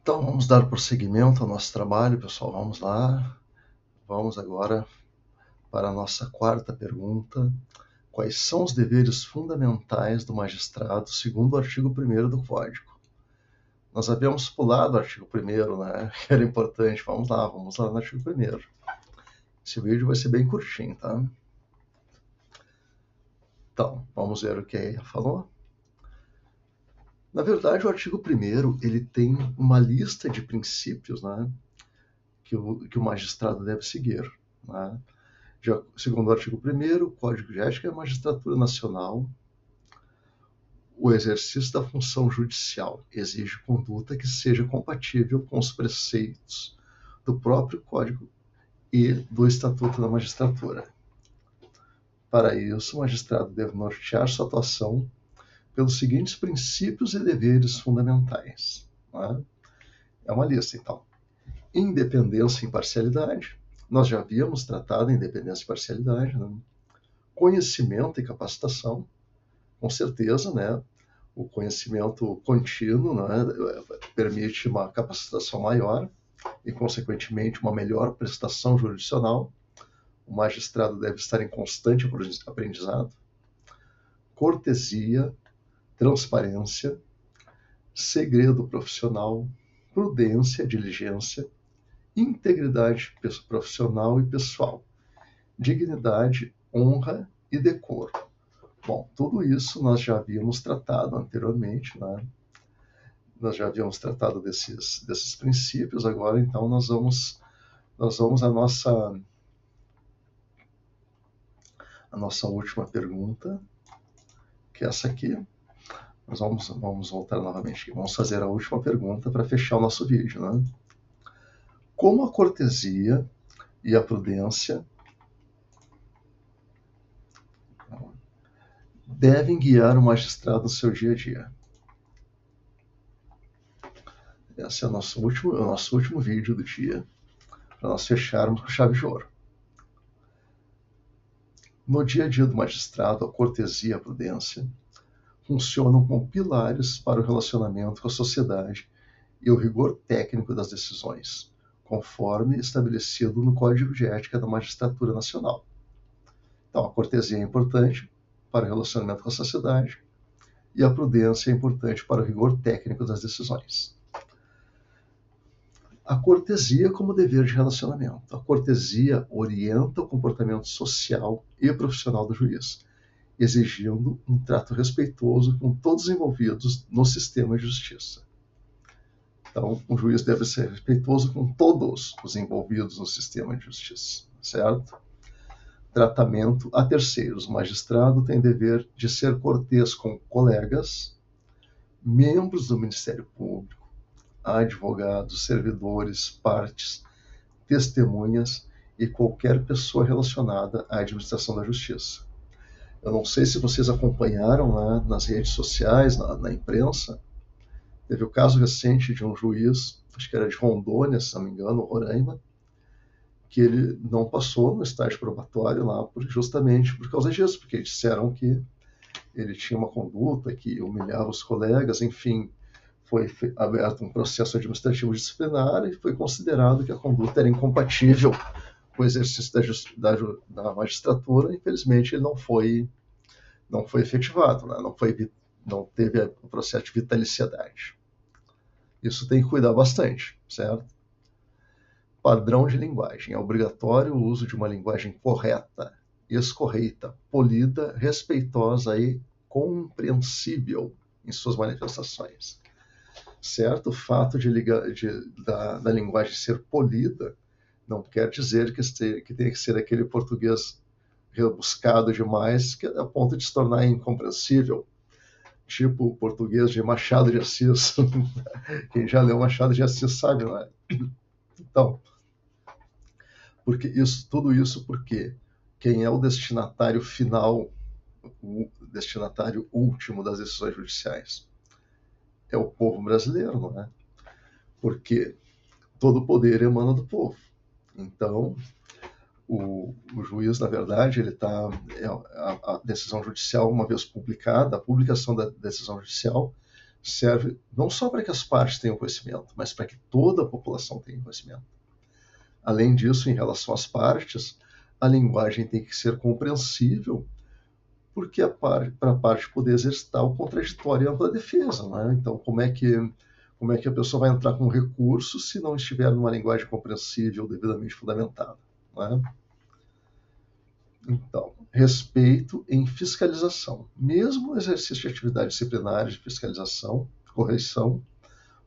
Então, vamos dar prosseguimento ao nosso trabalho, pessoal. Vamos lá. Vamos agora para a nossa quarta pergunta. Quais são os deveres fundamentais do magistrado segundo o artigo 1º do Código? Nós havíamos pulado o artigo 1º, né? Que era importante. Vamos lá no artigo 1º. Esse vídeo vai ser bem curtinho, tá? Então, vamos ver o que ele falou. Na verdade, o artigo 1º, ele tem uma lista de princípios, né, que o magistrado deve seguir, né? Segundo o artigo 1º, o Código de Ética da Magistratura Nacional, o exercício da função judicial exige conduta que seja compatível com os preceitos do próprio Código e do Estatuto da Magistratura. Para isso, o magistrado deve nortear sua atuação pelos seguintes princípios e deveres fundamentais, né? É uma lista, então. Independência e imparcialidade. Nós já havíamos tratado a independência e parcialidade, né? Conhecimento e capacitação, com certeza, né? O conhecimento contínuo, né, permite uma capacitação maior e, consequentemente, uma melhor prestação jurisdicional. O magistrado deve estar em constante aprendizado. Cortesia, transparência, segredo profissional, prudência, diligência, integridade profissional e pessoal, dignidade, honra e decoro. Bom, tudo isso nós já havíamos tratado anteriormente, né? Nós já havíamos tratado desses princípios. Agora, então, nós vamos à nossa última pergunta, que é essa aqui. Nós vamos voltar novamente aqui. Vamos fazer a última pergunta para fechar o nosso vídeo, né? Como a cortesia e a prudência devem guiar o magistrado no seu dia a dia? Esse é o nosso último vídeo do dia, para nós fecharmos com chave de ouro. No dia a dia do magistrado, a cortesia e a prudência funcionam como pilares para o relacionamento com a sociedade e o rigor técnico das decisões, conforme estabelecido no Código de Ética da Magistratura Nacional. Então, a cortesia é importante para o relacionamento com a sociedade e a prudência é importante para o rigor técnico das decisões. A cortesia como dever de relacionamento. A cortesia orienta o comportamento social e profissional do juiz, exigindo um trato respeitoso com todos os envolvidos no sistema de justiça. Então, o juiz deve ser respeitoso com todos os envolvidos no sistema de justiça, certo? Tratamento a terceiros. O magistrado tem dever de ser cortês com colegas, membros do Ministério Público, advogados, servidores, partes, testemunhas e qualquer pessoa relacionada à administração da justiça. Eu não sei se vocês acompanharam, né, nas redes sociais, na imprensa, teve o caso recente de um juiz, acho que era de Rondônia, se não me engano, Roraima, que ele não passou no estágio probatório lá justamente por causa disso, porque disseram que ele tinha uma conduta que humilhava os colegas, enfim, foi aberto um processo administrativo disciplinar e foi considerado que a conduta era incompatível com o exercício da magistratura. Infelizmente, ele não foi efetivado, né? Não teve o processo de vitaliciedade. Isso tem que cuidar bastante, certo? Padrão de linguagem. É obrigatório o uso de uma linguagem correta, escorreita, polida, respeitosa e compreensível em suas manifestações. Certo? O fato da linguagem ser polida não quer dizer que tem que ser aquele português rebuscado demais, que é a ponto de se tornar incompreensível. Tipo o português de Machado de Assis. Quem já leu Machado de Assis sabe, não é? Então, tudo isso porque quem é o destinatário final, o destinatário último das decisões judiciais? É o povo brasileiro, não é? Porque todo o poder emana do povo. Então, o juiz, na verdade, a decisão judicial, uma vez publicada, a publicação da decisão judicial serve não só para que as partes tenham conhecimento, mas para que toda a população tenha conhecimento. Além disso, em relação às partes, a linguagem tem que ser compreensível, porque para a parte poder exercitar o contraditório e a ampla defesa. Né? Então, como é que a pessoa vai entrar com recurso se não estiver numa linguagem compreensível, devidamente fundamentada? Né? Então, respeito em fiscalização. Mesmo no exercício de atividades disciplinares de fiscalização, correção,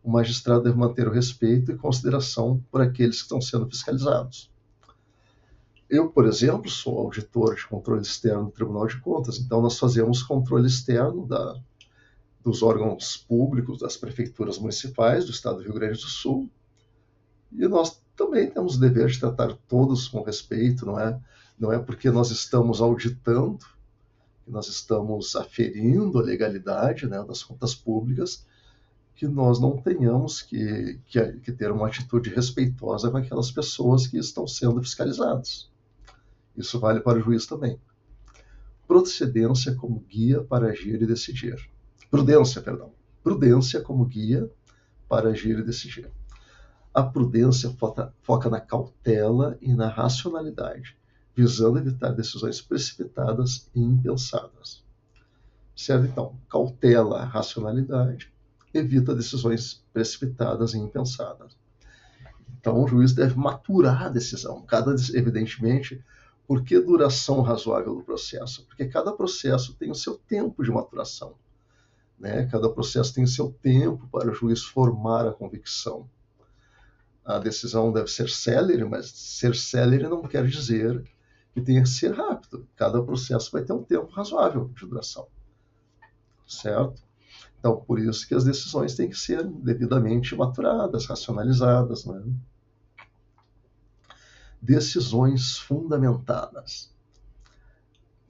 o magistrado deve manter o respeito e consideração por aqueles que estão sendo fiscalizados. Eu, por exemplo, sou auditor de controle externo do Tribunal de Contas, então nós fazemos controle externo dos órgãos públicos, das prefeituras municipais do estado do Rio Grande do Sul, e nós também temos o dever de tratar todos com respeito, não é porque nós estamos auditando, que nós estamos aferindo a legalidade, né, das contas públicas, que nós não tenhamos que ter uma atitude respeitosa com aquelas pessoas que estão sendo fiscalizadas. Isso vale para o juiz também. Procedência como guia para agir e decidir. Prudência como guia para agir e decidir. A prudência foca na cautela e na racionalidade, visando evitar decisões precipitadas e impensadas. Certo? Então, cautela, racionalidade, evita decisões precipitadas e impensadas. Então, o juiz deve maturar a decisão, evidentemente. Por que duração razoável do processo? Porque cada processo tem o seu tempo de maturação. Né? Cada processo tem o seu tempo para o juiz formar a convicção. A decisão deve ser célere, mas ser célere não quer dizer que tenha que ser rápido. Cada processo vai ter um tempo razoável de duração. Certo? Então, por isso que as decisões têm que ser devidamente maturadas, racionalizadas. Né? Decisões fundamentadas.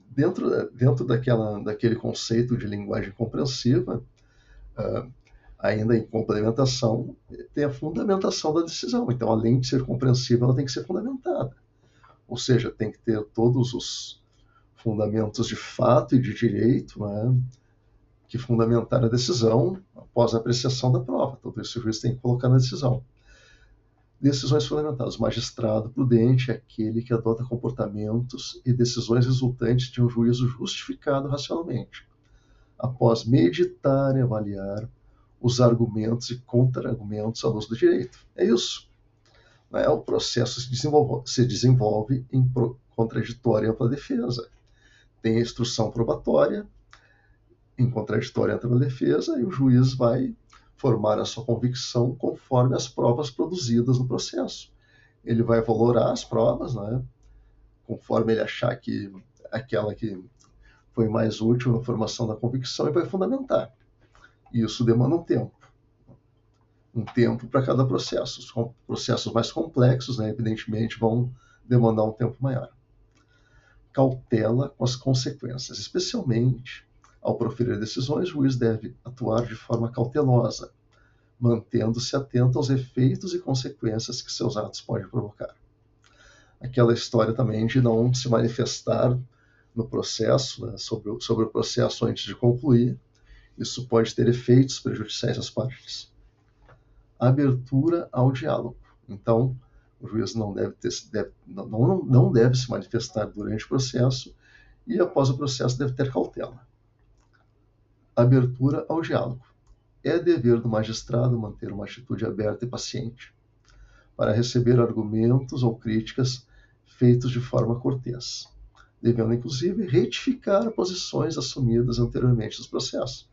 Dentro daquele conceito de linguagem compreensiva, ainda em complementação, tem a fundamentação da decisão. Então, além de ser compreensível, ela tem que ser fundamentada. Ou seja, tem que ter todos os fundamentos de fato e de direito, né, que fundamentaram a decisão após a apreciação da prova. Tudo isso o juiz tem que colocar na decisão. Decisões fundamentadas. O magistrado prudente é aquele que adota comportamentos e decisões resultantes de um juízo justificado racionalmente, após meditar e avaliar os argumentos e contra-argumentos à luz do direito. É isso. O processo se desenvolve em contraditória e ampla defesa. Tem a instrução probatória em contraditória e ampla defesa, e o juiz vai formar a sua convicção conforme as provas produzidas no processo. Ele vai valorar as provas, né, conforme ele achar que aquela que foi mais útil na formação da convicção, e vai fundamentar. Isso demanda um tempo para cada processo. Os processos mais complexos, né, evidentemente, vão demandar um tempo maior. Cautela com as consequências, especialmente ao proferir decisões, o juiz deve atuar de forma cautelosa, mantendo-se atento aos efeitos e consequências que seus atos podem provocar. Aquela história também de não se manifestar no processo, né, sobre o processo antes de concluir, isso pode ter efeitos prejudiciais às partes. Abertura ao diálogo. Então, o juiz não deve se manifestar durante o processo e, após o processo, deve ter cautela. Abertura ao diálogo. É dever do magistrado manter uma atitude aberta e paciente para receber argumentos ou críticas feitos de forma cortês, devendo, inclusive, retificar posições assumidas anteriormente nos processos.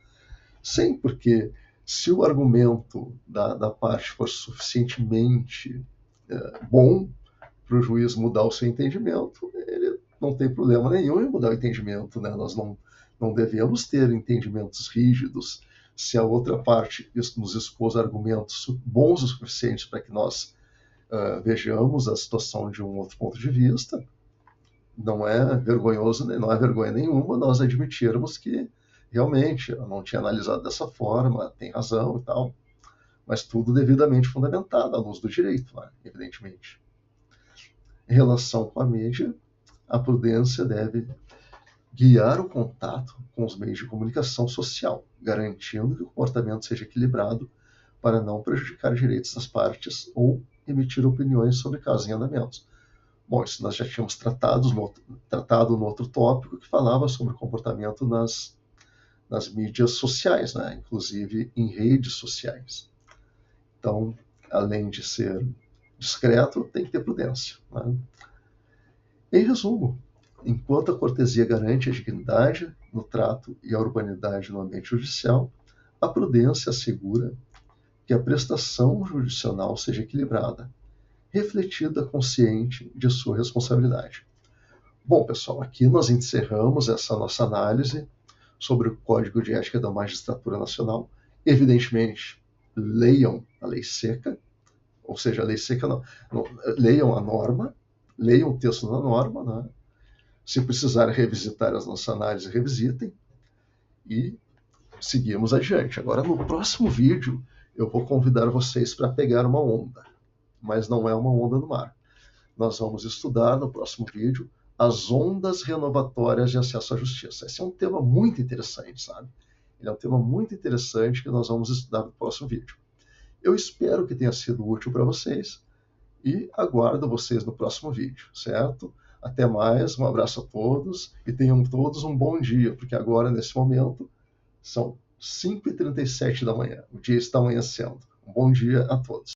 Sim, porque se o argumento da parte for suficientemente bom para o juiz mudar o seu entendimento, ele não tem problema nenhum em mudar o entendimento. Né? Nós não devemos ter entendimentos rígidos. Se a outra parte nos expôs argumentos bons o suficiente para que nós vejamos a situação de um outro ponto de vista, não é vergonhoso, não é vergonha nenhuma nós admitirmos que realmente eu não tinha analisado dessa forma, tem razão e tal, mas tudo devidamente fundamentado à luz do direito, né? Evidentemente. Em relação com a mídia, a prudência deve guiar o contato com os meios de comunicação social, garantindo que o comportamento seja equilibrado para não prejudicar direitos das partes ou emitir opiniões sobre casos em andamento. Bom, isso nós já tínhamos tratado no outro tópico que falava sobre o comportamento nas mídias sociais, né? Inclusive em redes sociais. Então, além de ser discreto, tem que ter prudência, né? Em resumo, enquanto a cortesia garante a dignidade no trato e a urbanidade no ambiente judicial, a prudência assegura que a prestação jurisdicional seja equilibrada, refletida, consciente de sua responsabilidade. Bom, pessoal, aqui nós encerramos essa nossa análise sobre o Código de Ética da Magistratura Nacional. Evidentemente, leiam a lei seca, ou seja, a lei seca não, leiam a norma, leiam o texto da norma, né? Se precisar revisitar as nossas análises, revisitem e seguimos adiante. Agora, no próximo vídeo, eu vou convidar vocês para pegar uma onda, mas não é uma onda no mar. Nós vamos estudar no próximo vídeo as ondas renovatórias de acesso à justiça. Esse é um tema muito interessante, sabe? Ele é um tema muito interessante que nós vamos estudar no próximo vídeo. Eu espero que tenha sido útil para vocês e aguardo vocês no próximo vídeo, certo? Até mais, um abraço a todos e tenham todos um bom dia, porque agora, nesse momento, são 5h37 da manhã. O dia está amanhecendo. Um bom dia a todos.